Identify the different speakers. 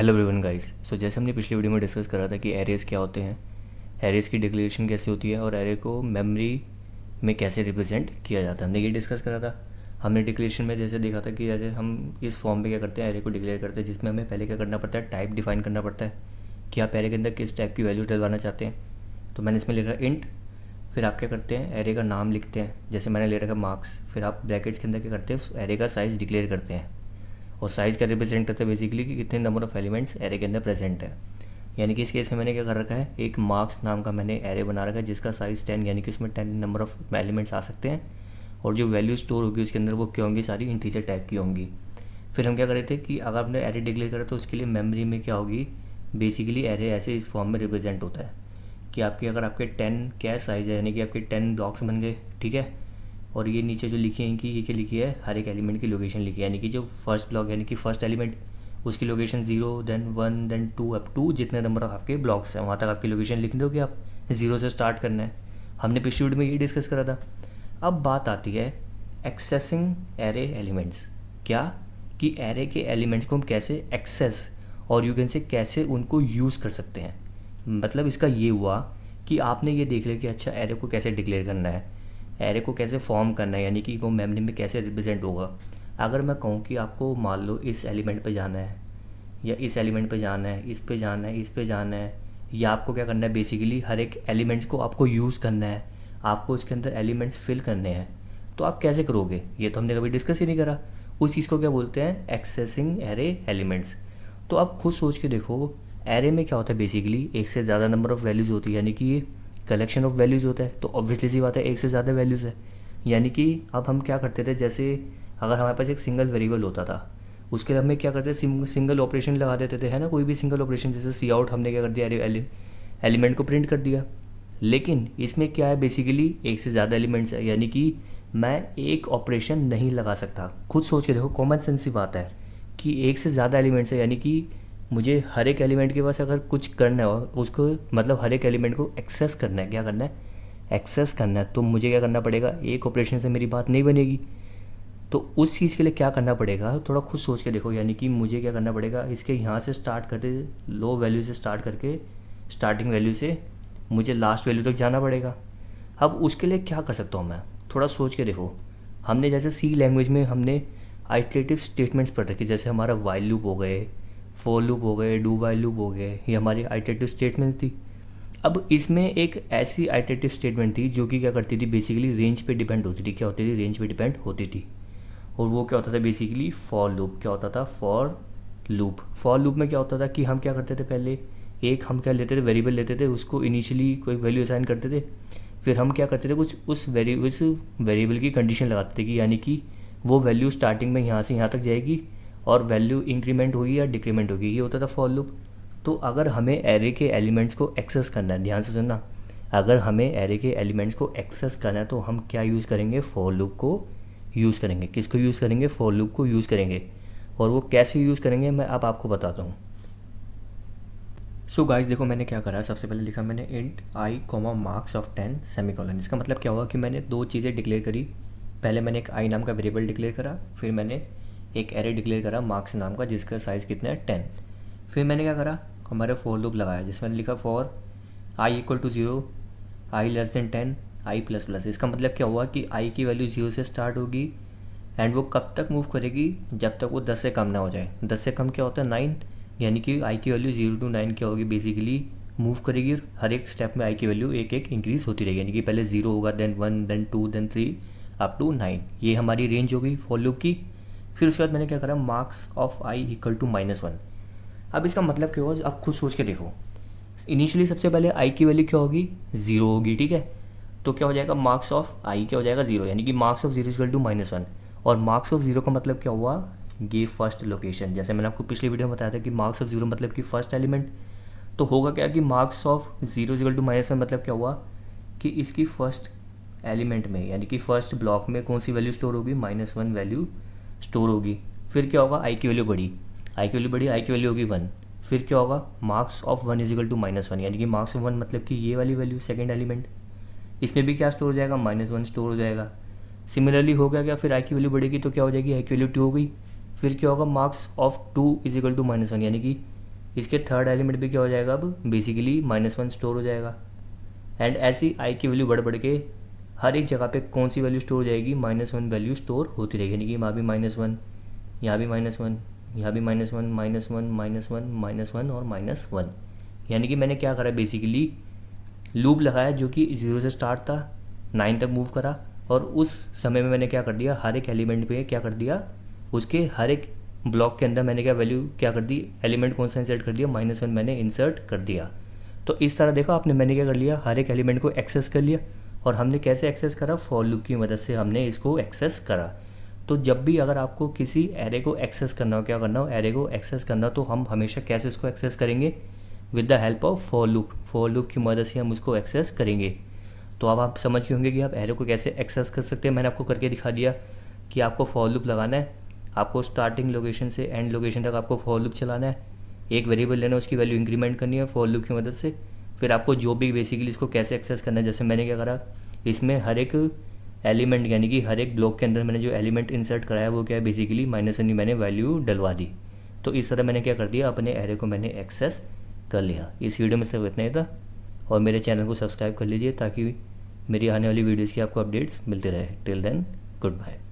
Speaker 1: Hello everyone guys. सो जैसे हमने पिछली वीडियो में डिस्कस करा था कि एरेज़ क्या होते हैं, एरेज़ की डिक्लेरेशन कैसे होती है और एरे को मेमोरी में कैसे रिप्रेजेंट किया जाता है, हमने ये डिस्कस करा था। हमने डिक्लेरेशन में जैसे देखा था कि जैसे हम इस फॉर्म में क्या करते हैं, एरे को डिक्लेयर करते हैं, जिसमें हमें पहले क्या करना पड़ता है, टाइप डिफाइन करना पड़ता है कि आप एरे के अंदर किस टाइप की वैल्यूज डलवाना चाहते हैं। तो मैंने इसमें लिखा इंट, फिर आप क्या करते हैं, एरे का नाम लिखते हैं, जैसे मैंने ले रखा मार्क्स, फिर आप ब्रैकेट्स के अंदर क्या करते हैं, उस एरे का साइज़ डिक्लेयर करते हैं। और साइज़ क्या रिप्रेजेंट करता है बेसिकली कि कितने नंबर ऑफ़ एलिमेंट्स एरे के अंदर प्रेजेंट है। यानी कि इस केस में मैंने क्या कर रखा है, एक मार्क्स नाम का मैंने एरे बना रखा है जिसका साइज़ 10, यानी कि उसमें 10 नंबर ऑफ़ एलिमेंट्स आ सकते हैं और जो वैल्यू स्टोर होगी उसके अंदर वो क्या होंगी, सारी इंटीजर टाइप की होंगी। फिर हम क्या कर रहे थे कि अगर आपने एरे डिक्लेयर करा तो उसके लिए मेमोरी में क्या होगी, बेसिकली एरे ऐसे इस फॉर्म में रिप्रेजेंट होता है कि आपके अगर आपके 10 क्या साइज़ है, यानी कि आपके 10 ब्लॉक्स बन गए, ठीक है। और ये नीचे जो लिखी है कि ये क्या लिखी है, हर एक एलिमेंट की लोकेशन लिखी है, यानी कि जो फर्स्ट ब्लॉक यानी कि फर्स्ट एलिमेंट उसकी location 0, then 1, then 2 up to जितने नंबर ऑफ आपके ब्लॉक्स हैं वहाँ तक आपकी लोकेशन लिख दोगे आप। 0 से स्टार्ट करना है, हमने पिछली वीडियो में ये डिस्कस करा था। अब बात आती है एक्सेसिंग एरे एलिमेंट्स, क्या कि एरे के एलिमेंट्स को हम कैसे एक्सेस और यू कैन से कैसे उनको यूज़ कर सकते हैं। मतलब इसका ये हुआ कि आपने ये देख लिया कि अच्छा एरे को कैसे डिक्लेयर करना है, एरे को कैसे फॉर्म करना है, यानी कि वो मेमोरी में कैसे रिप्रेजेंट होगा। अगर मैं कहूँ कि आपको मान लो इस एलिमेंट पे जाना है या इस एलिमेंट पे जाना है, इस पे जाना है, इस पे जाना है, या आपको क्या करना है, बेसिकली हर एक एलिमेंट्स को आपको यूज़ करना है, आपको उसके अंदर एलिमेंट्स फिल करने हैं, तो आप कैसे करोगे, ये तो हमने कभी डिस्कस ही नहीं करा। उस चीज़ को क्या बोलते हैं, एक्सेसिंग एरे एलिमेंट्स। तो आप खुद सोच के देखो, एरे में क्या होता है, बेसिकली एक से ज़्यादा नंबर ऑफ़ वैल्यूज़ होती है, यानी कि ये कलेक्शन ऑफ वैल्यूज़ होता है। तो ऑब्वियसली सी बात है एक से ज़्यादा वैल्यूज़ है, यानी कि अब हम क्या करते थे, जैसे अगर हमारे पास एक सिंगल वेरिएबल होता था उसके लिए हमें क्या करते थे, सिंगल ऑपरेशन लगा देते थे, है ना, कोई भी सिंगल ऑपरेशन, जैसे सी आउट हमने क्या कर दिया, एलिमेंट को प्रिंट कर दिया। लेकिन इसमें क्या है, बेसिकली एक से ज़्यादा एलिमेंट्स है, यानी कि मैं एक ऑपरेशन नहीं लगा सकता। खुद सोच के देखो, कॉमन सेंस की बात है कि एक से ज़्यादा एलिमेंट्स है, यानी कि मुझे हर एक एलिमेंट के पास अगर कुछ करना हो उसको, मतलब हर एक एलिमेंट को एक्सेस करना है, क्या करना है, एक्सेस करना है, तो मुझे क्या करना पड़ेगा, एक ऑपरेशन से मेरी बात नहीं बनेगी। तो उस चीज़ के लिए क्या करना पड़ेगा, थोड़ा खुद सोच के देखो, यानी कि मुझे क्या करना पड़ेगा, इसके यहाँ से स्टार्ट करते, लो वैल्यू से स्टार्ट करके, स्टार्टिंग वैल्यू से मुझे लास्ट वैल्यू तक जाना पड़ेगा। अब उसके लिए क्या कर सकता हूँ मैं, थोड़ा सोच के देखो। हमने जैसे सी लैंग्वेज में हमने आइटरेटिव स्टेटमेंट्स पढ़ रखे, जैसे हमारा वाइल लूप हो गए, फॉर लूप हो गए, डू वाइल लूप हो गए, ये हमारी आइटरेटिव स्टेटमेंट्स थी। अब इसमें एक ऐसी आइटरेटिव स्टेटमेंट थी जो कि क्या करती थी, बेसिकली रेंज पे डिपेंड होती थी। क्या होती थी, रेंज पे डिपेंड होती थी। और वो क्या होता था, बेसिकली फॉर लूप। क्या होता था, फॉर लूप। फॉर लूप में क्या होता था कि हम क्या करते थे, पहले एक हम क्या लेते थे, वेरिएबल लेते थे, उसको इनिशियली कोई वैल्यू असाइन करते थे, फिर हम क्या करते थे, कुछ उस वेरिएबल की कंडीशन लगाते थे कि यानी कि वो वैल्यू स्टार्टिंग में यहाँ से यहाँ तक जाएगी और वैल्यू इंक्रीमेंट होगी या डिक्रीमेंट होगी, ये होता था फॉर लूप। तो अगर हमें एरे के एलिमेंट्स को एक्सेस करना है, ध्यान से सुनना, अगर हमें एरे के एलिमेंट्स को एक्सेस करना है तो हम क्या यूज़ करेंगे, फॉर लूप को यूज़ करेंगे। किसको यूज़ करेंगे, फॉर लूप को यूज़ करेंगे। और वो कैसे यूज़ करेंगे मैं अब आपको बताता हूँ। सो गाइस देखो, मैंने क्या करा, सबसे पहले लिखा मैंने int I comma marks of 10 semicolon. इसका मतलब क्या हुआ कि मैंने दो चीज़ें डिक्लेयर करी। पहले मैंने एक आई नाम का वेरिएबल डिक्लेयर करा, फिर मैंने एक एरे डिक्लेयर करा मार्क्स नाम का जिसका साइज़ कितना है, 10। फिर मैंने क्या करा, हमारे फॉर लूप लगाया जिसमें मैंने लिखा for I equal to 0, I less than 10, I plus plus. इसका मतलब क्या हुआ कि आई की वैल्यू 0 से स्टार्ट होगी एंड वो कब तक मूव करेगी, जब तक वो 10 से कम ना हो जाए। 10 से कम क्या होता है, 9, यानी कि आई की वैल्यू 0 to 9 क्या होगी, बेसिकली मूव करेगी। हर एक स्टेप में आई की वैल्यू एक एक इंक्रीज़ होती रहेगी, यानी कि पहले 0 होगा, then 1, then 2, then 3 up to 9। ये हमारी रेंज होगी फॉर लूप की। फिर उसके बाद मैंने क्या करा, marks of I equal to -1। अब इसका मतलब क्या होगा, आप खुद सोच के देखो। इनिशियली सबसे पहले आई की वैल्यू क्या होगी, 0 होगी, ठीक है। तो क्या हो जाएगा, मार्क्स ऑफ आई क्या हो जाएगा, 0, यानी कि मार्क्स ऑफ 0 इक्वल टू -1। और मार्क्स ऑफ 0 का मतलब क्या हुआ, ये फर्स्ट लोकेशन। जैसे मैंने आपको पिछली वीडियो में बताया था कि मार्क्स ऑफ 0 मतलब कि फर्स्ट एलिमेंट। तो होगा क्या कि मार्क्स ऑफ 0 इक्वल टू -1 मतलब क्या हुआ कि इसकी फर्स्ट एलिमेंट में, यानी कि फर्स्ट ब्लॉक में कौन सी वैल्यू स्टोर होगी, -1 वैल्यू स्टोर होगी। फिर क्या होगा, आई की वैल्यू बढ़ी, आई की वैल्यू बढ़ी, आई की वैल्यू होगी 1। फिर क्या होगा, marks of 1 is equal to -1, यानी कि मार्क्स ऑफ 1 मतलब कि ये वाली वैल्यू सेकेंड एलिमेंट, इसमें भी क्या स्टोर हो जाएगा, -1 स्टोर हो जाएगा। सिमिलरली हो गया क्या, फिर आई की वैल्यू बढ़ेगी तो क्या हो जाएगी, आई की वैल्यू 2 हो गई। फिर क्या होगा, marks of 2 is equal to -1, यानी कि इसके थर्ड एलिमेंट भी क्या हो जाएगा, अब बेसिकली -1 स्टोर हो जाएगा। एंड ऐसी आई की वैल्यू बढ़ बढ़ के हर एक जगह पे कौन सी वैल्यू स्टोर हो जाएगी, -1 वैल्यू स्टोर होती रहेगी। यानी कि वहाँ भी -1, यहाँ भी -1, यहाँ भी -1, -1, -1, -1 और -1। यानी कि मैंने क्या करा, बेसिकली लूप लगाया जो कि 0 से स्टार्ट था, 9 तक मूव करा, और उस समय में मैंने क्या कर दिया, हर एक एलिमेंट पे क्या कर दिया, उसके हर एक ब्लॉक के अंदर मैंने क्या वैल्यू क्या कर दी, एलिमेंट कौन सा इंसर्ट कर दिया, -1 मैंने इंसर्ट कर दिया। तो इस तरह देखो आपने, मैंने क्या कर लिया, हर एक एलिमेंट को एक्सेस कर लिया। और हमने कैसे एक्सेस करा, फॉर लूप की मदद से हमने इसको एक्सेस करा। तो जब भी अगर आपको किसी एरे को एक्सेस करना हो, क्या करना हो, एरे को एक्सेस करना, तो हम हमेशा कैसे इसको एक्सेस करेंगे, with the help of for loop. For loop की मदद से हम उसको एक्सेस करेंगे। तो अब आप समझ गए होंगे कि आप एरे को कैसे एक्सेस कर सकते हैं। मैंने आपको करके दिखा दिया कि आपको फॉर लूप लगाना है, आपको स्टार्टिंग लोकेशन से एंड लोकेशन तक आपको फॉर लूप चलाना है, एक वेरिएबल लेना है, उसकी वैल्यू इंक्रीमेंट करनी है फॉर लूप की मदद से। फिर आपको जो भी बेसिकली इसको कैसे एक्सेस करना है, जैसे मैंने क्या करा, इसमें हर एक एलिमेंट यानी कि हर एक ब्लॉक के अंदर मैंने जो एलिमेंट इंसर्ट कराया वो क्या है, बेसिकली -1 मैंने वैल्यू डलवा दी। तो इस तरह मैंने क्या कर दिया, अपने एरे को मैंने एक्सेस कर लिया। इस वीडियो में सिर्फ इतना ही था, और मेरे चैनल को सब्सक्राइब कर लीजिए ताकि मेरी आने वाली वीडियोज़ की आपको अपडेट्स मिलते रहे। Till then, good bye.